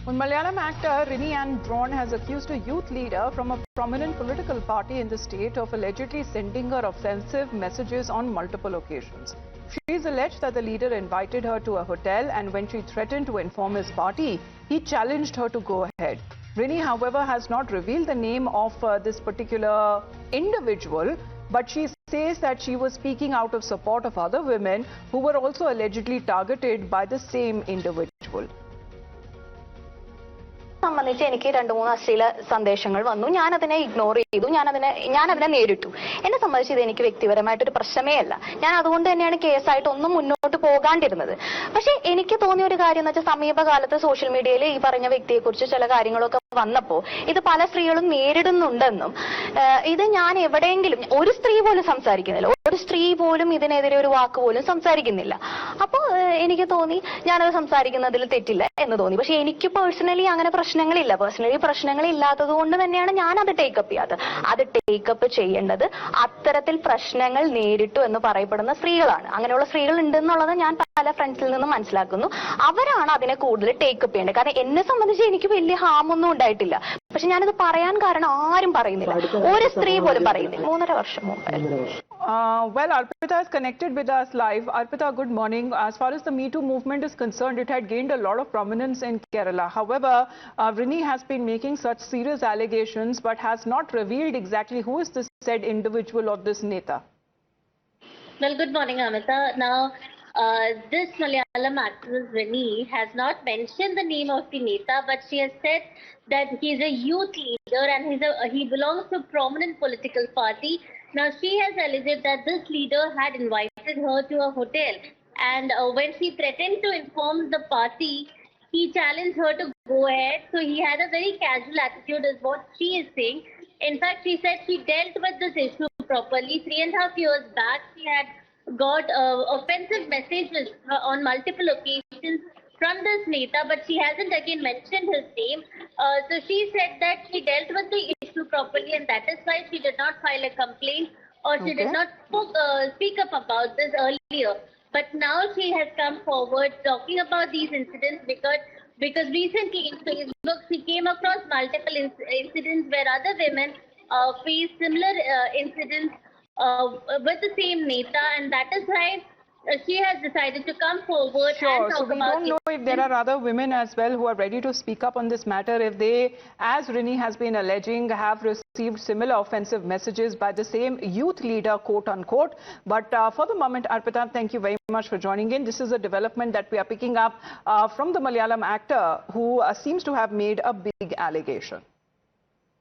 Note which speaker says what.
Speaker 1: Well, Malayalam actor Rini Ann Braun has accused a youth leader from a prominent political party in the state of allegedly sending her offensive messages on multiple occasions. She is alleged that the leader invited her to a hotel, and when she threatened to inform his party, he challenged her to go ahead. Rini, however, has not revealed the name of this particular individual, but she says that she was speaking out of support of other women who were also allegedly targeted by the same individual.
Speaker 2: സംബന്ധിച്ച് എനിക്ക് 2-3 അശ്ലീല സന്ദേശങ്ങൾ വന്നു. ഞാനതിനെ ignore ചെയ്തു. ഞാനതിനെ നേരിട്ടു. എന്നെ സംബന്ധിച്ച് ഇത് എനിക്ക് വ്യക്തിപരമായിട്ടൊരു പ്രശ്നമേ അല്ല. ഞാൻ അതുകൊണ്ട് തന്നെയാണ് കേസായിട്ട് ഒന്നും മുന്നോട്ട് പോകാണ്ടിരുന്നത്. പക്ഷെ എനിക്ക് തോന്നിയ ഒരു കാര്യം എന്ന് വെച്ചാൽ സമീപകാലത്ത് സോഷ്യൽ മീഡിയയിൽ ഈ പറഞ്ഞ വ്യക്തിയെക്കുറിച്ച് ചില കാര്യങ്ങളൊക്കെ വന്നപ്പോൾ ഇത് പല സ്ത്രീകളും നേരിടുന്നുണ്ടെന്നും ഇത് ഞാൻ എവിടെയെങ്കിലും ഒരു സ്ത്രീ പോലും സംസാരിക്കുന്നില്ല, ഒരു സ്ത്രീ പോലും ഇതിനെതിരെ ഒരു വാക്ക് പോലും സംസാരിക്കുന്നില്ല. അപ്പോൾ എനിക്ക് തോന്നി ഞാനത് സംസാരിക്കുന്നതിൽ തെറ്റില്ല എന്ന് തോന്നി. പക്ഷെ എനിക്ക് പേഴ്സണലി അങ്ങനെ പ്രശ്നങ്ങളില്ല. പ്രശ്നങ്ങളില്ലാത്തത് കൊണ്ട് തന്നെയാണ് ഞാൻ അത് ടേക്കപ്പ് ചെയ്യാത്തത്. അത് ടേക്കപ്പ് ചെയ്യേണ്ടത് അത്തരത്തിൽ പ്രശ്നങ്ങൾ നേരിട്ടു എന്ന് പറയപ്പെടുന്ന സ്ത്രീകളാണ്. അങ്ങനെയുള്ള സ്ത്രീകൾ ഉണ്ടെന്നുള്ളത് ഞാൻ പല ഫ്രണ്ട്സിൽ നിന്നും മനസ്സിലാക്കുന്നു. അവരാണ് അതിനെ കൂടുതൽ ടേക്കപ്പ് ചെയ്യേണ്ടത്. കാരണം എന്നെ സംബന്ധിച്ച് എനിക്ക് വലിയ ഹാം ഒന്നും ഉണ്ടായിട്ടില്ല. പക്ഷെ ഞാനത് പറയാൻ കാരണം ആരും പറയുന്നില്ല, ഒരു സ്ത്രീ പോലും പറയുന്നില്ല. 3.5 വർഷം മുമ്പ്.
Speaker 1: Well, Arpita is connected with us live. Arpita, good morning. As far as the Me Too movement is concerned, it had gained a lot of prominence in Kerala. However, Rini has been making such serious allegations but has not revealed exactly who is this said individual or this Neta.
Speaker 3: Well, good morning, Amita. Now, this Malayalam actress Rini has not mentioned the name of the Neta, but she has said that he is a youth leader and he belongs to a prominent political party. Now, she has alleged that this leader had invited her to a hotel, and when she threatened to inform the party, he challenged her to go ahead. So he had a very casual attitude is what she is saying. In fact, she said she dealt with this issue properly. 3.5 years back, she had got offensive messages on multiple occasions from this Neta, but she hasn't again mentioned his name. So she said that she dealt with the issue properly, and that is why she did not file a complaint or she did not speak up about this earlier. But now she has come forward talking about these incidents because recently in Facebook she came across multiple incidents where other women faced similar incidents with the same Neta, and that is why she has decided to come forward and talk about it.
Speaker 1: So we don't know if there are other women as well who are ready to speak up on this matter, if they, as Rini has been alleging, have received similar offensive messages by the same youth leader, quote unquote. But for the moment, Arpita, thank you very much for joining in. This is a development that we are picking up from the Malayalam actor who seems to have made a big allegation.